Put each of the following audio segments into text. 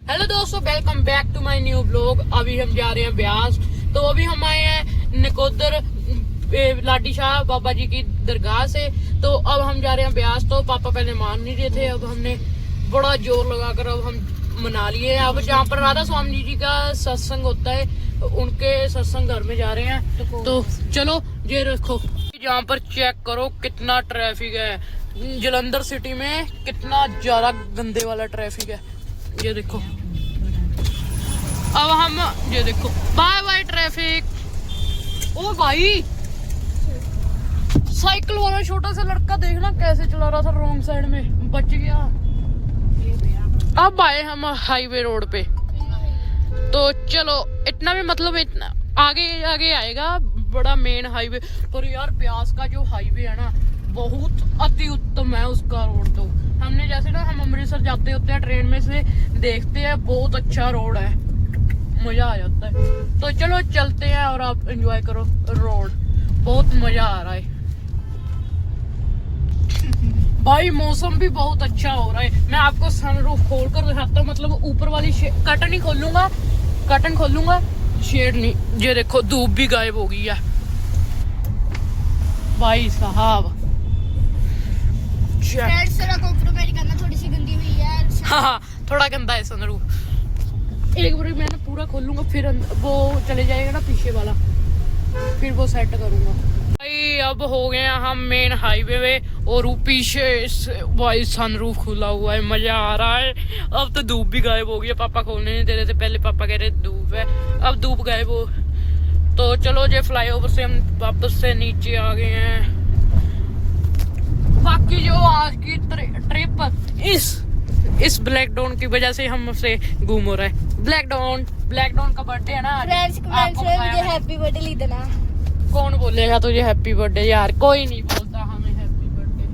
Hello दोस्तों, welcome back to my new blog. अभी हम जा रहे हैं ब्यास। तो अभी हम आए हैं नकोदर लाडी शाह बाबा जी की दरगाह से। तो अब हम जा रहे हैं ब्यास। तो पापा पहले मान नहीं रहे थे, अब हमने बड़ा जोर लगाकर अब हम मना लिए। अब जहाँ पर राधा स्वामी जी का सत्संग होता है, उनके सत्संग घर में जा रहे हैं। तो चलो ये रखो, यहाँ पर चेक करो कितना ट्रैफिक है। जलंधर सिटी में कितना ज्यादा गंदे वाला ट्रैफिक है, ये देखो। अब हम ये देखो, बाय बाय ट्रैफिक। ओ भाई, साइकिल वाला छोटा सा लड़का देखना कैसे चला रहा था रॉन्ग साइड में, बच गया। अब आए हम हाईवे रोड पे। तो चलो, इतना भी मतलब इतना आगे आगे आएगा बड़ा मेन हाईवे। पर यार ब्यास का जो हाईवे है ना, बहुत अति उत्तम है उसका रोड। तो हमने जैसे ना, हम अमृतसर जाते होते हैं ट्रेन में से देखते हैं, बहुत अच्छा रोड है, मजा आ जाता है। तो चलो चलते हैं और आप एंजॉय करो रोड, बहुत मजा आ रहा है भाई। मौसम भी बहुत अच्छा हो रहा है। मैं आपको सनरूफ खोल कर दिखाता हूँ, मतलब ऊपर वाली कर्टन ही खोलूंगा, कर्टन खोलूंगा, शेड नहीं। ये देखो, धूप भी गायब हो गई है भाई साहब। थोड़ी सी गंदी हुई है। हाँ, थोड़ा गंदा है सनरूफ। एक बार मैंने पूरा खोलूंगा, फिर वो चले जाएगा ना पीछे वाला, फिर वो सेट करूंगा भाई। अब हो गए हम मेन हाईवे में, और पीछे भाई सनरूफ खुला हुआ है, मजा आ रहा है। अब तो धूप भी गायब हो गई है, पापा खोलने नहीं दे रहे थे पहले, पापा कह रहे धूप है, अब धूप गायब हो। तो चलो, ये फ्लाईओवर से हम वापस से नीचे आ गए हैं। बाकी जो आज की ट्रिप इस ब्लैक डॉन की वजह से हम से घूम हो रहा है। ब्लैक डॉन का बर्थडे है ना। फ्रेंड्स कमेंट्स में मुझे हैप्पी बर्थडे लिख देना। कौन बोलेगा तुझे हैप्पी बर्थडे? यार कोई नहीं बोलता हमें हैप्पी बर्थडे।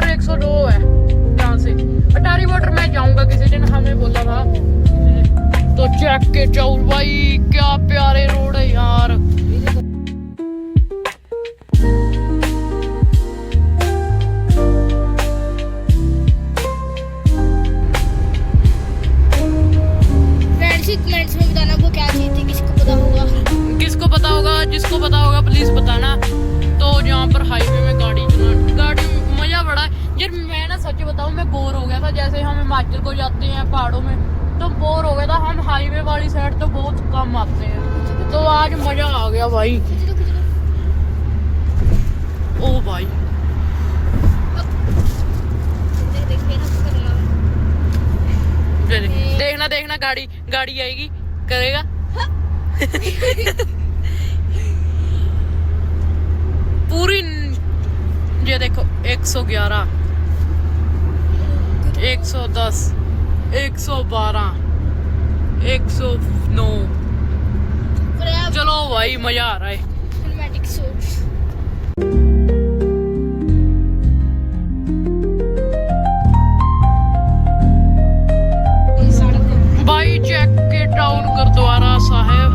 102 है यहाँ से अटारी वाटर। मैं जाऊंगा किसी दिन, हमें बोला था। तो चेक के जाओ भाई, क्या प्यारे रोड है यार। कमेंट्स में बताना वो क्या चीज थी, किसको पता होगा। जिसको पता होगा प्लीज बताना। तो यहाँ पर हाईवे में गाड़ी मजा बड़ा है यार। मैं ना सच बताऊं, मैं बोर हो गया था। जैसे हम हिमाचल को जाते हैं पहाड़ों में, तो बोर हो गया था। हम हाईवे वाली साइड तो बहुत कम आते हैं, तो आज मजा आ गया भाई। ओ भाई, देखना गाड़ी आएगी, करेगा। पूरी ये देखो, 111, 110, 112, 109। चलो भाई, मजा आ रहा है। भाई चेक के टाउन गुरुद्वारा साहिब,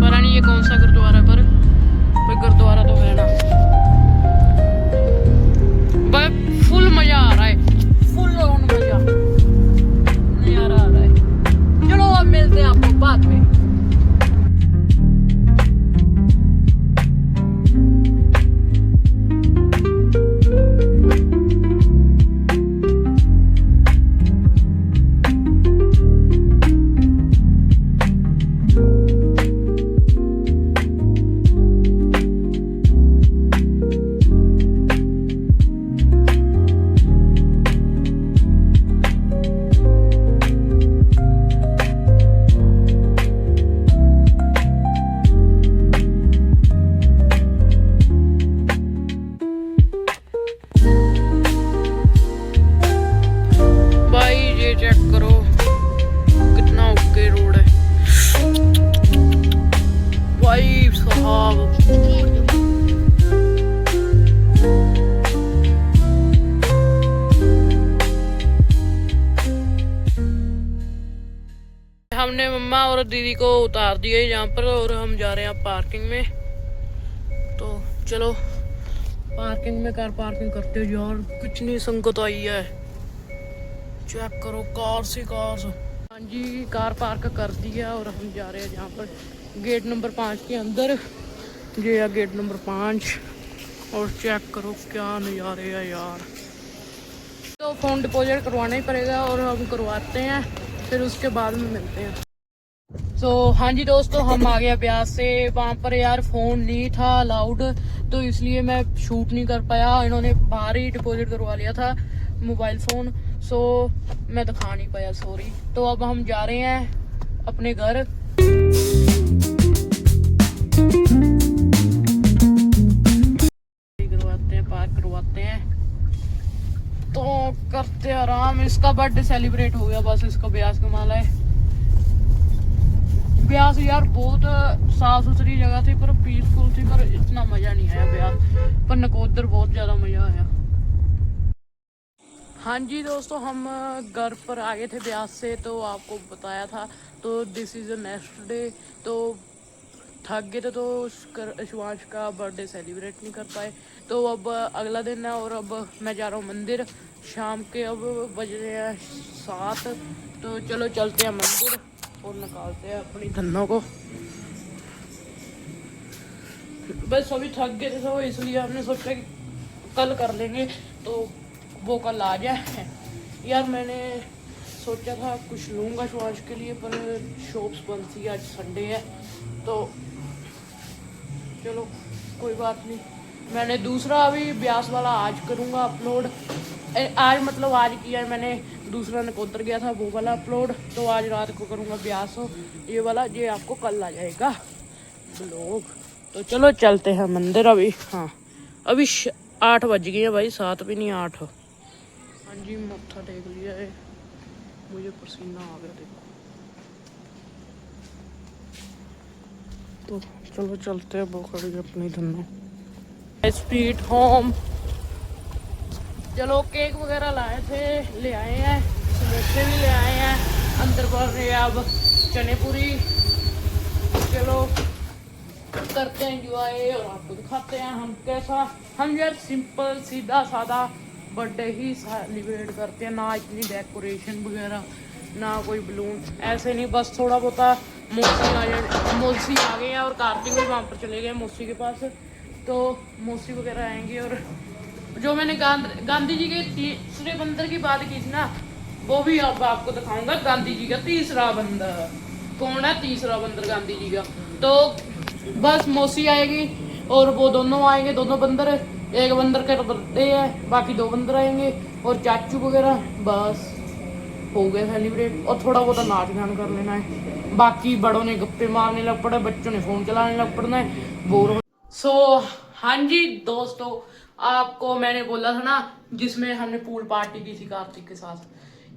पता नहीं ये कौन सा गुरुद्वारा है, पर गुरुद्वारा तो है ना। भाई फुल मजा आ रहा है, फुल ऑन मजा, नजारा आ रहा है। चलो अब मिलते हैं आपको बाद में। चेक करो कितना ओके रोड है भाई साहब। हमने मम्मा और दीदी को उतार दिया यहाँ पर, और हम जा रहे हैं पार्किंग में। तो चलो पार्किंग में कार पार्किंग करते हो यार, कितनी संगत आई है। चेक करो कार से कार। हाँ जी, कार पार्क कर दिया और हम जा रहे हैं जहाँ पर गेट नंबर 5 के अंदर। ये है गेट नंबर 5 और चेक करो क्या नज़ारे है यार। तो फ़ोन डिपॉजिट करवाना ही पड़ेगा और हम करवाते हैं, फिर उसके बाद में मिलते हैं। हाँ जी दोस्तों, हम आ गए ब्यास से। वहाँ पर यार फ़ोन नहीं था अलाउड, तो इसलिए मैं शूट नहीं कर पाया। इन्होंने बाहर ही डिपॉजिट करवा लिया था मोबाइल फ़ोन, मैं दिखा नहीं पाया, सॉरी। तो अब हम जा रहे हैं अपने घर। करवाते हैं, पार्क करवाते हैं, तो करते आराम। इसका बर्थडे सेलिब्रेट हो गया, बस इसका ब्यास कमाल है। ब्यास यार बहुत साफ सुथरी जगह थी, पर पीसफुल थी, पर इतना मजा नहीं आया ब्यास। पर नकोदर बहुत ज्यादा मजा आया। हाँ जी दोस्तों, हम घर पर आ गए थे ब्यास से, तो आपको बताया था। तो this is the next day. तो थक गए थे, तो शिवांश का बर्थडे सेलिब्रेट नहीं कर पाए। तो अब अगला दिन है और अब मैं जा रहा हूँ मंदिर। शाम के अब बज रहे हैं 7, तो चलो चलते हैं मंदिर और निकालते हैं अपनी धन्नों को। बस अभी थक गए थे, तो इसलिए हमने सोचा कि कल कर लेंगे, तो वो कल आ जाए। यार मैंने सोचा था कुछ लूँगा शिवांश के लिए, पर शॉप्स बंद थी, आज संडे है, तो चलो कोई बात नहीं। मैंने दूसरा अभी ब्यास वाला आज करूँगा अपलोड। आज मतलब आज किया है मैंने, दूसरा नकोदर गया था वो वाला अपलोड, तो आज रात को करूँगा ब्यास हो ये वाला। ये आपको कल आ जाएगा ब्लॉग। तो चलो चलते हैं मंदिर अभी। हाँ अभी 8 बज गए हैं भाई, 7 भी नहीं 8। हाँ जी, मत्था टेक लिया है, मुझे पसीना आ गया देखो। तो चलो चलते हैं, वो खड़ी अपनी धन्नो स्ट्रीट होम। चलो केक वगैरह लाए थे, ले आए हैं, समोसे भी ले आए हैं। अंदर बढ़ रहे हैं अब चने पूरी। चलो करते हैं एंजॉय और आपको दिखाते हैं हम कैसा। हम यार सिंपल सीधा सादा बर्थडे ही सेलिब्रेट करते हैं, ना इतनी डेकोरेशन वगैरह, ना कोई बलून, ऐसे नहीं। बस थोड़ा बहुत मौसी आ गए हैं और कार्तिक भी वहाँ पर चले गए मौसी के पास, तो मौसी वगैरह आएंगे। और जो मैंने गांधी जी के तीसरे बंदर की बात की थी ना, वो भी अब आपको दिखाऊंगा। गांधी जी का तीसरा बंदर कौन है? तीसरा बंदर गांधी जी का। तो बस मौसी आएगी और वो दोनों आएंगे, दोनों बंदर। एक बंदर का बर्थडे है, बाकी 2 बंदर आएंगे और चाचू वगैरह। बस हो गया सेलिब्रेट, और थोड़ा बहुत नाच गान कर लेना है। बाकी बड़ों ने गप्पे मारने लग पड़े, बच्चों ने फोन चलाने लग पड़ना है, बोर। हाँ जी दोस्तों, आपको मैंने बोला था ना, जिसमें हमने पूल पार्टी की थी कार्तिक के साथ,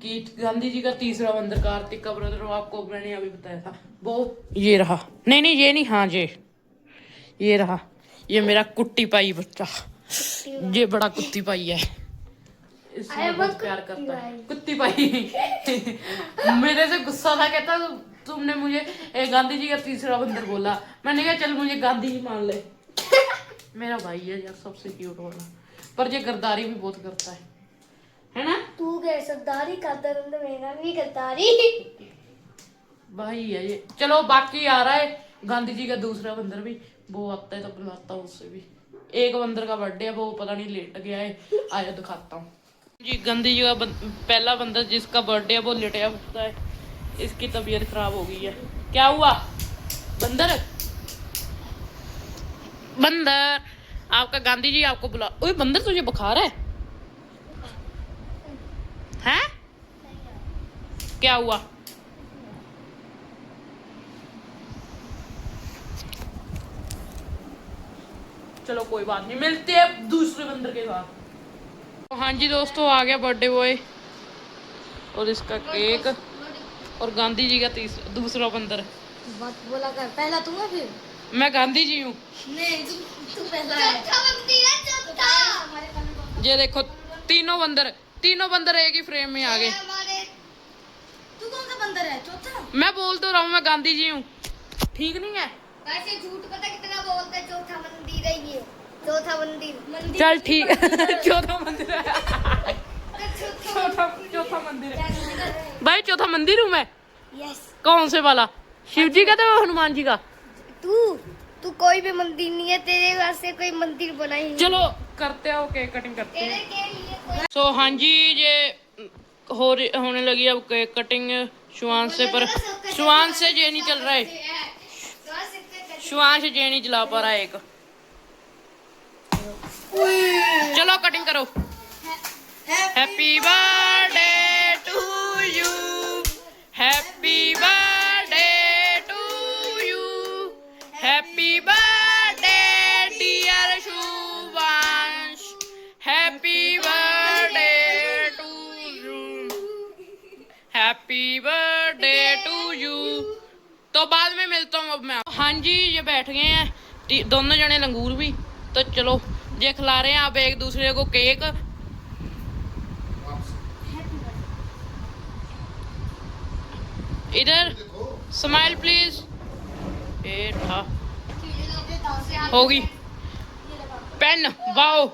कि गांधी जी का तीसरा बंदर कार्तिक का ब्रदर, आपको मैंने अभी बताया था। वो ये रहा, नहीं ये नहीं, हाँ ये रहा, ये मेरा कुट्टी पाई बच्चा। ये बड़ा कुत्ती पाई है, इससे बहुत प्यार करता है। कुत्ती पाई मेरे से गुस्सा था, कहता तुमने मुझे गांधी जी का तीसरा बंदर बोला। मैंने कहा चल मुझे गांधी जी मान ले। मेरा भाई है यार, सबसे क्यूट वाला, पर ये गद्दारी भी बहुत करता है ना? तू गद्दारी करता है, मेरा भी गद्दारी भाई है ये। चलो बाकी आ रहा है गांधी जी का दूसरा बंदर भी, वो आता है तो बुलाता हूँ उससे भी। एक बंदर का बर्थडे है, वो पता नहीं लेट गया है, आया दिखाता हूँ जी। गांधी जी का पहला बंदर जिसका बर्थडे है वो लेटा होता है, इसकी तबीयत खराब हो गई है। क्या हुआ बंदर? बंदर आपका गांधी जी आपको बुला। ओए बंदर तुझे बुखार है? हैं? क्या हुआ? चलो कोई बात नहीं, मिलते हैं दूसरे बंदर के साथ। तो हाँ जी दोस्तों, आ गया बर्थडे बॉय और इसका केक और गांधी जी का दूसरा बंदर। बात बोला कर, पहला तू है फिर मैं गांधी जी हूँ। नहीं तू पहला है। ये देखो तीनों बंदर एक ही फ्रेम में आ गए। तू कौन सा बंदर है? चौथा? मैं बोल तो रहा हूँ मैं गांधी जी हूँ, ठीक नहीं है? वैसे झूठ पता कितना बोलते, चौथा मंदिर है ये। चौथा मंदिर चल ठीक चौथा मंदिर है चौथा मंदिर है भाई, चौथा मंदिर हूँ मैं। यस। कौन से वाला? शिव जी का तो हनुमान जी का? तू कोई भी मंदिर नहीं है, तेरे वास्ते कोई मंदिर बना ही नहीं। चलो करते हैं, केक कटिंग करते तेरे हैं। के लिए कोई तो हाँ जी, ये होने लगी अब केक कटिंग शुआन से, पर शुआन से ये नहीं चल रहा है, शुआन से ये नहीं चला पा रहा है एक। चलो कटिंग करो। Happy birthday to you, happy birthday to you, happy birthday dear Shubhansh, happy birthday to you, happy birthday to you. तो बाद में मिलता हूँ अब मैं। हाँ जी, ये बैठ गए हैं दोनों जने लंगूर भी। तो चलो ये खिला रहे हैं आप एक दूसरे को केक। इधर स्माइल प्लीज। होगी पेन, वाओ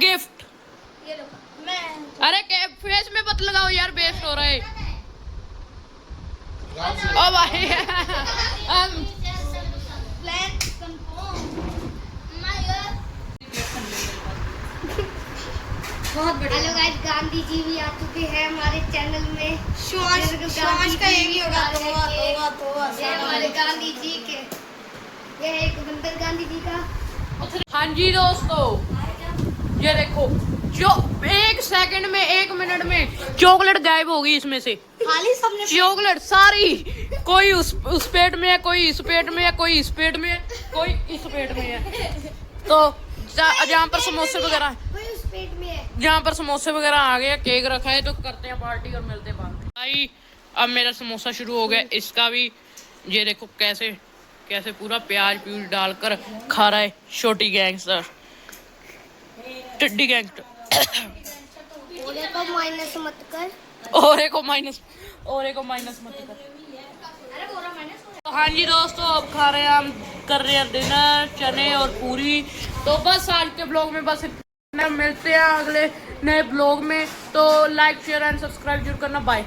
गिफ्ट। अरे फेस में मत लगाओ यार, बेस्ट हो रहा है। ओ भाई हेलो गाइस, गांधी जी भी आ चुके हैं हमारे चैनल में। शुआंश का यही होगा। ये हमारे गांधी जी के, ये एक बंदर गांधी जी का। हाँ जी दोस्तों, ये देखो जो एक सेकंड में, एक मिनट में चॉकलेट गायब होगी इसमें से। खाली सबने चॉकलेट सारी, कोई उस पेट में है, कोई इस पेट में है, कोई इस पेट में है, कोई इस पेट में है। तो जहाँ पर समोसे वगैरह, कोई उस पेट में है। जहाँ पर समोसे वगैरह आ गए, केक रखा है, तो करते हैं पार्टी और मिलते हैं बाद में। भाई अब मेरा समोसा शुरू हो गया, इसका भी। ये देखो कैसे कैसे पूरा प्याज प्यूज डालकर खा रहा है छोटी गैंगस्टर, टिड्डी गैंगस्टर। ओले को माइनस मत कर। और को माइनस मत कर। अरे बोरा माइनस। तो हाँ जी दोस्तों, अब खा रहे हैं हम, कर रहे हैं डिनर, चने और पूरी। तो बस आज के ब्लॉग में बस इतना, मिलते हैं अगले नए ब्लॉग में। तो लाइक शेयर एंड सब्सक्राइब जरूर करना। बाय।